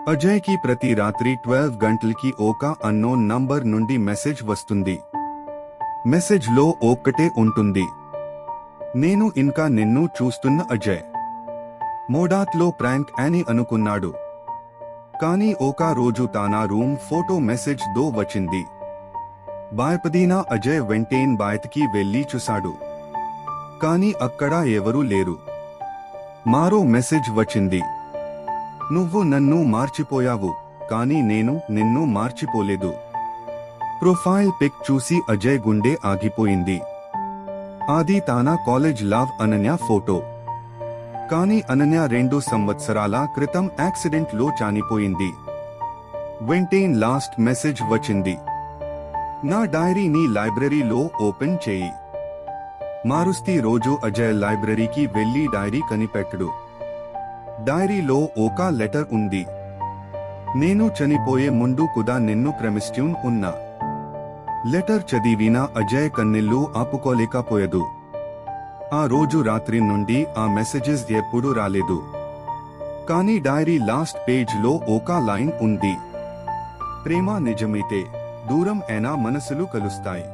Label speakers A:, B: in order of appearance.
A: అజయ్ కి ప్రతి రాత్రి 12 గంటలకి ఒక అన్నోన్ నంబర్ నుండి మెసేజ్ వస్తుంది. మెసేజ్ లో ఒక్కటే ఉంటుంది, నేను ఇంకా నిన్ను చూస్తున్న అజయ్. మోడాత్లో ప్రాంక్ అని అనుకున్నాడు. కానీ ఒక రోజు తన రూమ్ ఫోటో మెసేజ్ దో వచ్చింది. భయపడిన అజయ్ వెంటనే బయటికి వెళ్లి చూశాడు. కానీ అక్కడ ఎవరూ లేరు. మరో మెసేజ్ వచ్చింది, నువ్వు నన్ను మార్చిపోయావు, కానీ నేను నిన్ను మార్చిపోలేదు. ప్రొఫైల్ పిక్ చూసి అజయ్ గుండె ఆగిపోయింది. అది తన కాలేజ్ లవ్ అనన్య ఫోటో. కానీ అనన్య 2 సంవత్సరాల క్రితం యాక్సిడెంట్ లో చనిపోయింది. వెంటనే లాస్ట్ మెసేజ్ వచ్చింది, నా డైరీని లైబ్రరీలో ఓపెన్ చేయి. మారుస్తి రోజు అజయ్ లైబ్రరీకి వెళ్లి డైరీ కనిపెట్టడు. డైరీలో ఒక లెటర్ ఉంది, నేను చనిపోయే ముందు కూడా నిన్ను ప్రేమిస్తూ ఉన్నా. లెటర్ చదివిన అజయ్ కన్నీళ్లు ఆపుకోలేకపోయాడు. ఆ రోజు రాత్రి నుండి ఆ మెసేజెస్ ఎప్పుడూ రాలేదు. కానీ డైరీ లాస్ట్ పేజ్ లో ఒక లైన్ ఉంది, ప్రేమ నిజమైతే దూరం అయినా మనసులు కలుస్తాయి.